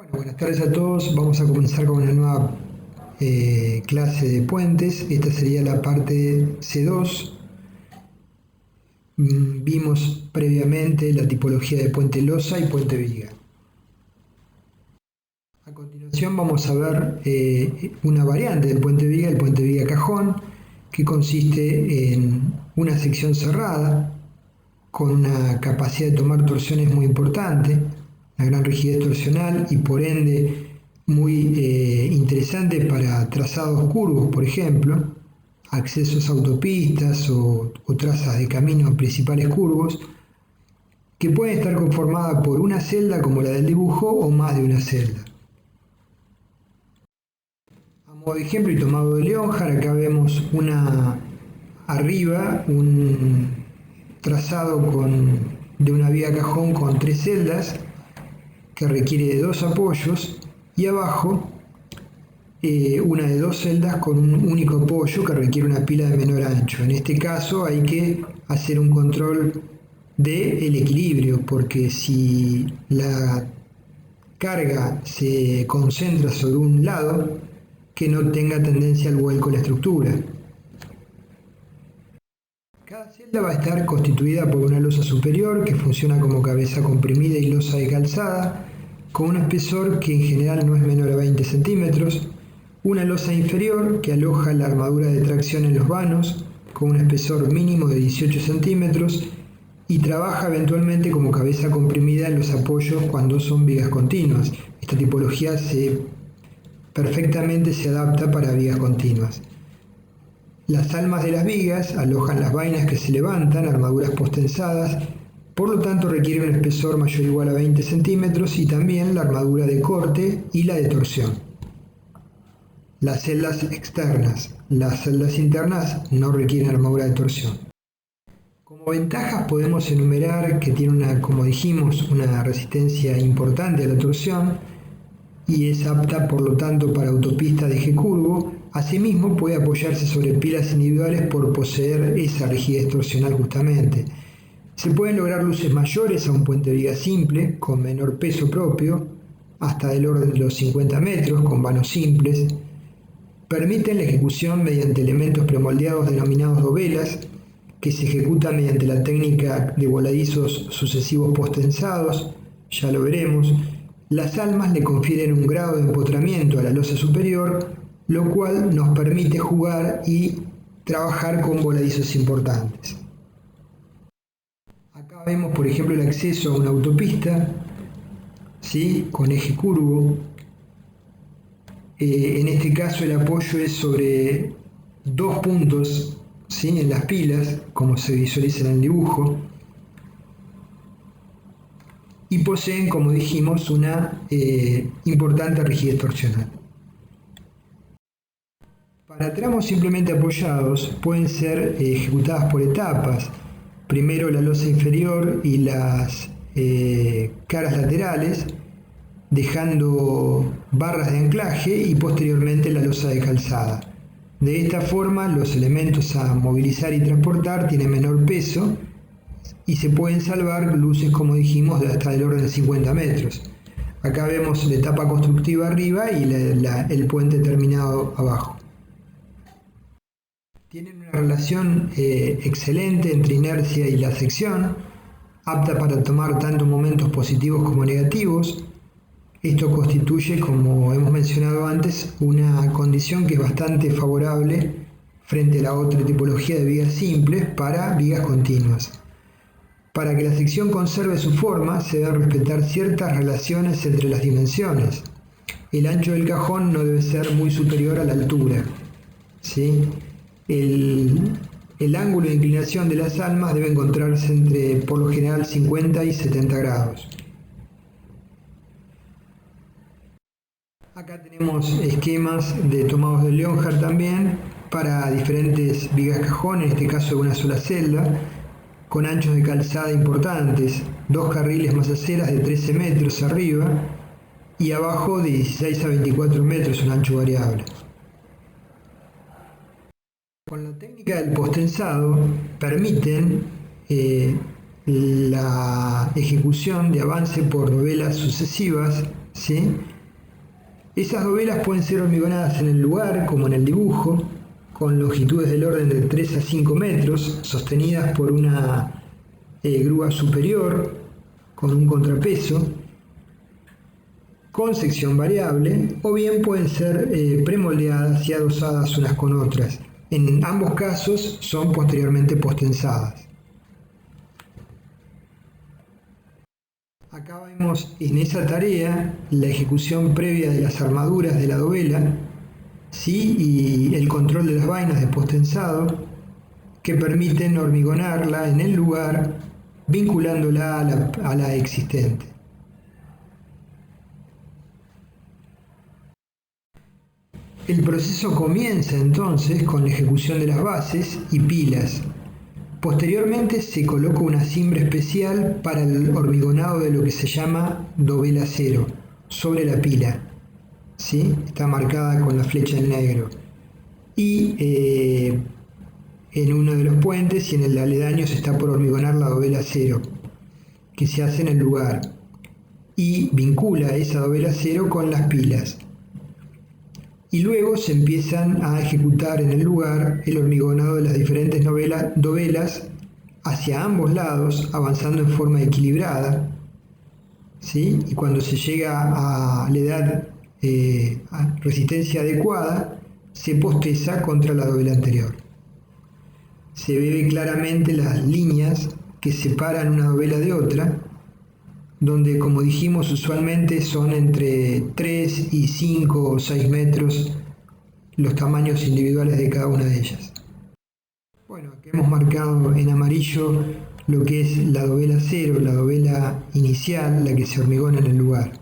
Bueno, buenas tardes a todos. Vamos a comenzar con una nueva clase de puentes. Esta sería la parte C2. Vimos previamente la tipología de puente losa y puente viga. A continuación vamos a ver una variante del puente viga, el puente viga cajón, que consiste en una sección cerrada con una capacidad de tomar torsiones muy importante, una gran rigidez torsional y por ende muy interesante para trazados curvos, por ejemplo, accesos a autopistas o trazas de caminos principales curvos, que pueden estar conformadas por una celda como la del dibujo o más de una celda. A modo de ejemplo y tomado de Leonhardt, acá vemos arriba un trazado de una viga cajón con 3 celdas que requiere de 2 apoyos y abajo una de 2 celdas con un único apoyo que requiere una pila de menor ancho. En este caso hay que hacer un control del equilibrio, porque si la carga se concentra sobre un lado, que no tenga tendencia al vuelco la estructura. Cada celda va a estar constituida por una losa superior que funciona como cabeza comprimida y losa de calzada, con un espesor que en general no es menor a 20 centímetros, una losa inferior que aloja la armadura de tracción en los vanos, con un espesor mínimo de 18 centímetros, y trabaja eventualmente como cabeza comprimida en los apoyos cuando son vigas continuas. Esta tipología perfectamente se adapta para vigas continuas. Las almas de las vigas alojan las vainas que se levantan, armaduras postensadas, por lo tanto requiere un espesor mayor o igual a 20 centímetros y también la armadura de corte y la de torsión. Las celdas externas, las celdas internas no requieren armadura de torsión. Como ventajas podemos enumerar que tiene como dijimos, una resistencia importante a la torsión y es apta por lo tanto para autopistas de eje curvo. Asimismo puede apoyarse sobre pilas individuales por poseer esa rigidez torsional justamente. Se pueden lograr luces mayores a un puente viga simple con menor peso propio, hasta del orden de los 50 metros con vanos simples. Permiten la ejecución mediante elementos premoldeados denominados dovelas, que se ejecutan mediante la técnica de voladizos sucesivos postensados, ya lo veremos. Las almas le confieren un grado de empotramiento a la losa superior, lo cual nos permite jugar y trabajar con voladizos importantes. Acá vemos por ejemplo el acceso a una autopista, ¿sí?, con eje curvo. En este caso el apoyo es sobre 2 puntos, ¿sí?, en las pilas, como se visualiza en el dibujo, y poseen, como dijimos, una importante rigidez torsional. Para tramos simplemente apoyados pueden ser ejecutadas por etapas. Primero la losa inferior y las caras laterales, dejando barras de anclaje y posteriormente la losa de calzada. De esta forma los elementos a movilizar y transportar tienen menor peso y se pueden salvar luces, como dijimos, de hasta el orden de 50 metros. Acá vemos la etapa constructiva arriba y el puente terminado abajo. Tienen una relación excelente entre inercia y la sección, apta para tomar tanto momentos positivos como negativos. Esto constituye, como hemos mencionado antes, una condición que es bastante favorable frente a la otra tipología de vigas simples para vigas continuas. Para que la sección conserve su forma, se deben respetar ciertas relaciones entre las dimensiones. El ancho del cajón no debe ser muy superior a la altura, ¿sí? El ángulo de inclinación de las almas debe encontrarse entre, por lo general, 50 y 70 grados. Acá tenemos esquemas de tomados de Leonhardt también para diferentes vigas cajón, en este caso de una sola celda, con anchos de calzada importantes, 2 carriles más aceras de 13 metros arriba y abajo de 16 a 24 metros, un ancho variable. Con la técnica del postensado permiten la ejecución de avance por dovelas sucesivas, ¿sí? Esas dovelas pueden ser hormigonadas en el lugar, como en el dibujo, con longitudes del orden de 3 a 5 metros, sostenidas por una grúa superior con un contrapeso, con sección variable, o bien pueden ser premoldeadas y adosadas unas con otras. En ambos casos son posteriormente postensadas. Acá vemos en esa tarea la ejecución previa de las armaduras de la dovela, ¿sí? Y el control de las vainas de postensado que permiten hormigonarla en el lugar vinculándola a la existente. El proceso comienza entonces con la ejecución de las bases y pilas. Posteriormente se coloca una cimbra especial para el hormigonado de lo que se llama dovela cero sobre la pila, ¿sí? Está marcada con la flecha en negro. Y en uno de los puentes y en el aledaño se está por hormigonar la dovela cero, que se hace en el lugar, y vincula esa dovela cero con las pilas. Y luego se empiezan a ejecutar en el lugar el hormigonado de las diferentes dovelas hacia ambos lados, avanzando en forma equilibrada, ¿sí? Y cuando se llega a la edad a resistencia adecuada, se posteza contra la dovela anterior. Se ve claramente las líneas que separan una dovela de otra, donde, como dijimos, usualmente son entre 3 y 5 o 6 metros los tamaños individuales de cada una de ellas. Bueno, aquí hemos marcado en amarillo lo que es la dovela cero, la dovela inicial, la que se hormigona en el lugar.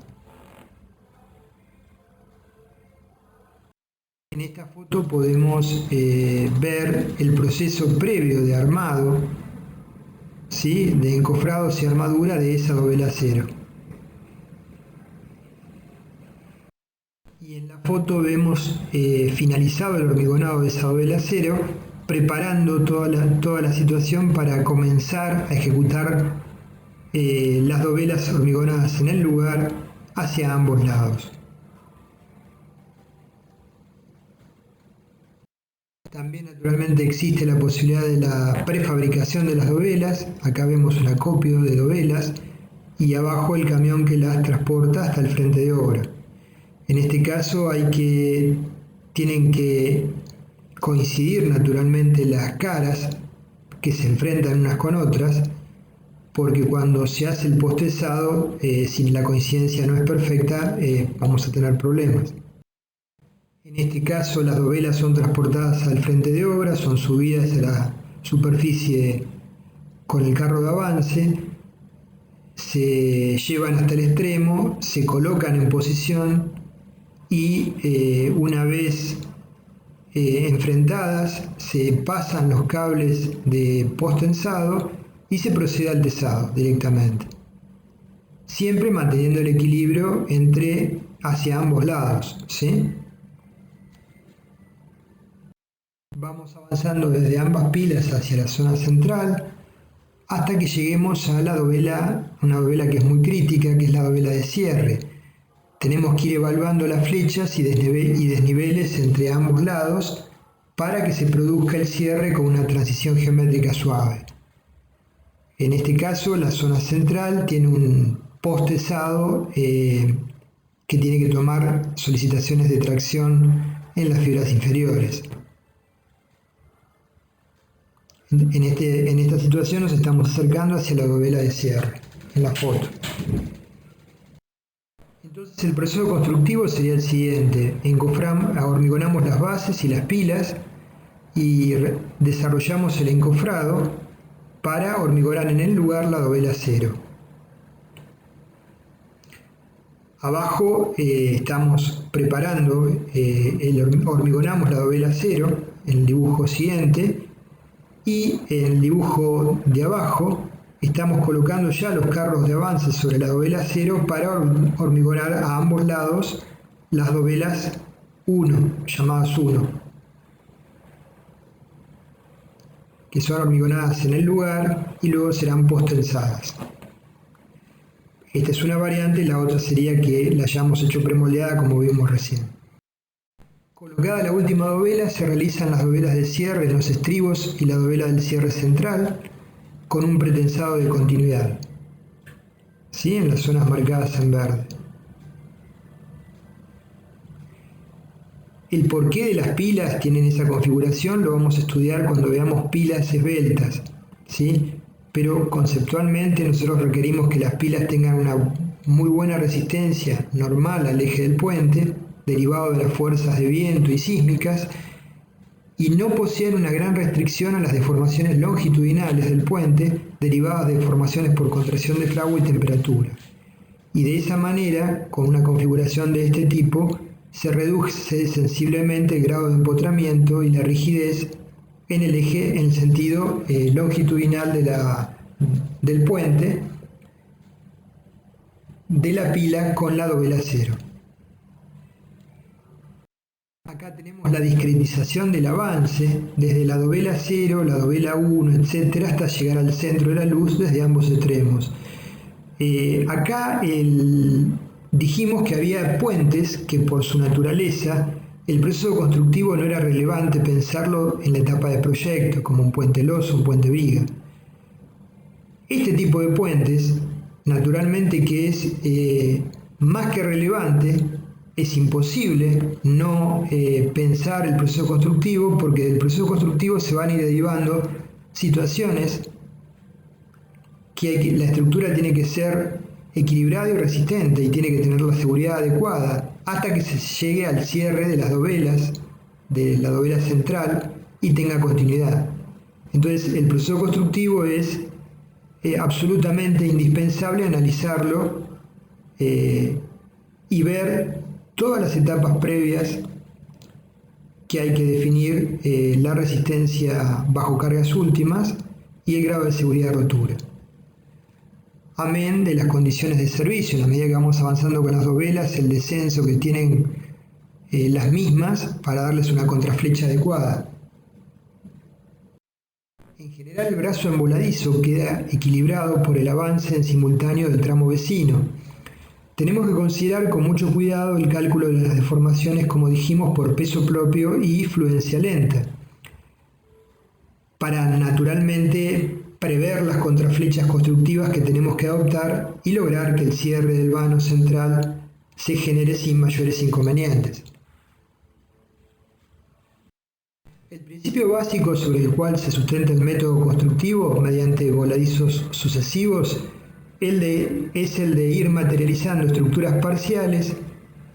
En esta foto podemos ver el proceso previo de armado, ¿sí? De encofrados y armadura de esa dovela cero. Y en la foto vemos finalizado el hormigonado de esa dovela cero, preparando toda la situación para comenzar a ejecutar las dovelas hormigonadas en el lugar hacia ambos lados. También naturalmente existe la posibilidad de la prefabricación de las dovelas. Acá vemos un acopio de dovelas y abajo el camión que las transporta hasta el frente de obra. En este caso tienen que coincidir naturalmente las caras que se enfrentan unas con otras, porque cuando se hace el postezado, si la coincidencia no es perfecta, vamos a tener problemas. En este caso las dovelas son transportadas al frente de obra, son subidas a la superficie con el carro de avance, se llevan hasta el extremo, se colocan en posición y una vez enfrentadas se pasan los cables de postensado y se procede al tesado directamente, siempre manteniendo el equilibrio hacia ambos lados, ¿sí? Vamos avanzando desde ambas pilas hacia la zona central hasta que lleguemos a una dovela que es muy crítica, que es la dovela de cierre. Tenemos que ir evaluando las flechas y desniveles entre ambos lados para que se produzca el cierre con una transición geométrica suave. En este caso, la zona central tiene un postezado que tiene que tomar solicitaciones de tracción en las fibras inferiores. En esta situación nos estamos acercando hacia la dovela de cierre, en la foto. Entonces el proceso constructivo sería el siguiente: hormigonamos las bases y las pilas y desarrollamos el encofrado para hormigonar en el lugar la dovela cero. Abajo estamos preparando, hormigonamos la dovela cero en el dibujo siguiente. Y en el dibujo de abajo estamos colocando ya los carros de avance sobre la dovela cero para hormigonar a ambos lados las dovelas 1, llamadas 1. que son hormigonadas en el lugar y luego serán postensadas. Esta es una variante, la otra sería que la hayamos hecho premoldeada como vimos recién. Colocada la última dovela, se realizan las dovelas de cierre en los estribos y la dovela del cierre central con un pretensado de continuidad, ¿sí? En las zonas marcadas en verde. El porqué de las pilas tienen esa configuración lo vamos a estudiar cuando veamos pilas esbeltas, ¿sí? Pero conceptualmente nosotros requerimos que las pilas tengan una muy buena resistencia normal al eje del puente, derivado de las fuerzas de viento y sísmicas, y no posean una gran restricción a las deformaciones longitudinales del puente, derivadas de deformaciones por contracción de fragua y temperatura. Y de esa manera, con una configuración de este tipo, se reduce sensiblemente el grado de empotramiento y la rigidez en el eje en el sentido longitudinal del puente de la pila con la dovela cero. Acá tenemos la discretización del avance desde la dovela 0, la dovela 1, etc. hasta llegar al centro de la luz desde ambos extremos. Acá dijimos que había puentes que por su naturaleza el proceso constructivo no era relevante pensarlo en la etapa de proyecto, como un puente loso, un puente viga. Este tipo de puentes, naturalmente que es más que relevante, es imposible no pensar el proceso constructivo, porque del proceso constructivo se van a ir derivando situaciones que la estructura tiene que ser equilibrada y resistente y tiene que tener la seguridad adecuada hasta que se llegue al cierre de las dovelas, de la dovela central, y tenga continuidad. Entonces el proceso constructivo es absolutamente indispensable analizarlo y ver todas las etapas previas que hay que definir, la resistencia bajo cargas últimas y el grado de seguridad de rotura. Amén de las condiciones de servicio. En la medida que vamos avanzando con las dovelas, el descenso que tienen las mismas para darles una contraflecha adecuada. En general, el brazo emboladizo queda equilibrado por el avance en simultáneo del tramo vecino. Tenemos que considerar con mucho cuidado el cálculo de las deformaciones, como dijimos, por peso propio y fluencia lenta, para naturalmente prever las contraflechas constructivas que tenemos que adoptar y lograr que el cierre del vano central se genere sin mayores inconvenientes. El principio básico sobre el cual se sustenta el método constructivo mediante voladizos sucesivos es el de ir materializando estructuras parciales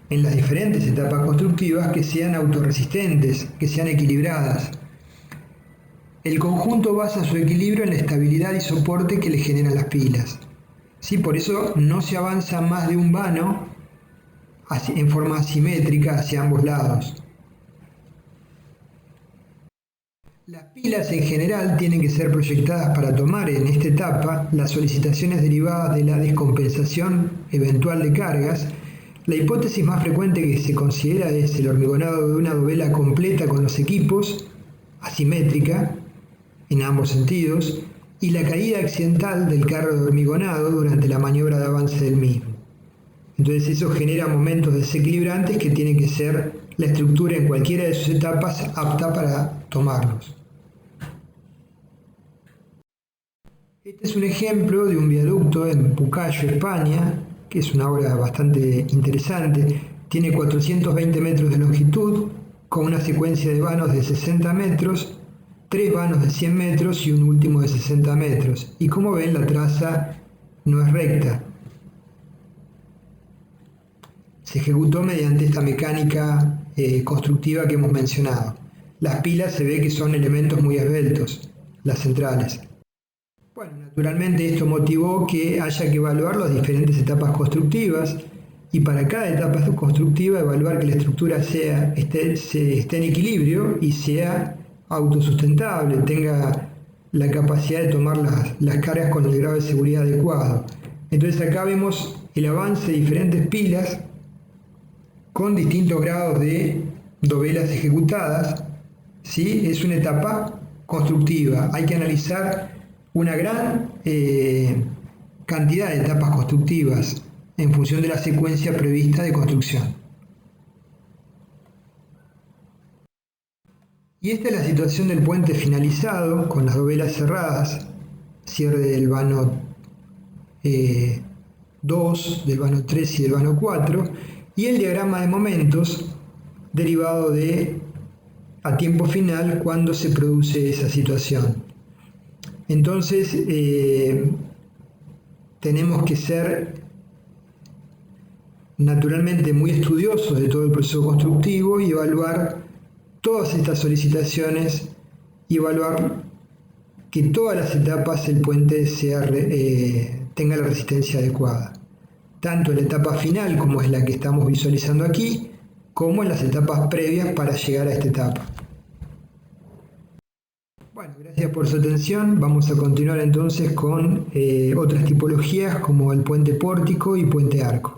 en las diferentes etapas constructivas que sean autorresistentes, que sean equilibradas. El conjunto basa su equilibrio en la estabilidad y soporte que le generan las pilas. ¿Sí? Por eso no se avanza más de un vano en forma asimétrica hacia ambos lados. Las pilas en general tienen que ser proyectadas para tomar en esta etapa las solicitaciones derivadas de la descompensación eventual de cargas. La hipótesis más frecuente que se considera es el hormigonado de una dovela completa con los equipos, asimétrica en ambos sentidos, y la caída accidental del carro de hormigonado durante la maniobra de avance del mismo. Entonces eso genera momentos desequilibrantes que tiene que ser la estructura en cualquiera de sus etapas apta para tomarlos. Este es un ejemplo de un viaducto en Pucayo, España, que es una obra bastante interesante. Tiene 420 metros de longitud, con una secuencia de vanos de 60 metros, 3 vanos de 100 metros y un último de 60 metros. Y como ven, la traza no es recta. Se ejecutó mediante esta mecánica constructiva que hemos mencionado. Las pilas se ve que son elementos muy esbeltos, las centrales. Bueno, naturalmente esto motivó que haya que evaluar las diferentes etapas constructivas y para cada etapa constructiva evaluar que la estructura esté en equilibrio y sea autosustentable, tenga la capacidad de tomar las cargas con el grado de seguridad adecuado. Entonces acá vemos el avance de diferentes pilas con distintos grados de dovelas ejecutadas. ¿Sí? Es una etapa constructiva. Hay que analizar una gran cantidad de etapas constructivas en función de la secuencia prevista de construcción. Y esta es la situación del puente finalizado, con las dovelas cerradas, cierre del vano 2, del vano 3 y del vano 4, y el diagrama de momentos derivado de a tiempo final cuando se produce esa situación. Entonces tenemos que ser naturalmente muy estudiosos de todo el proceso constructivo y evaluar todas estas solicitaciones y evaluar que todas las etapas el puente tenga la resistencia adecuada, tanto en la etapa final, como es la que estamos visualizando aquí, como en las etapas previas para llegar a esta etapa. Bueno, gracias por su atención. Vamos a continuar entonces con otras tipologías como el puente pórtico y puente arco.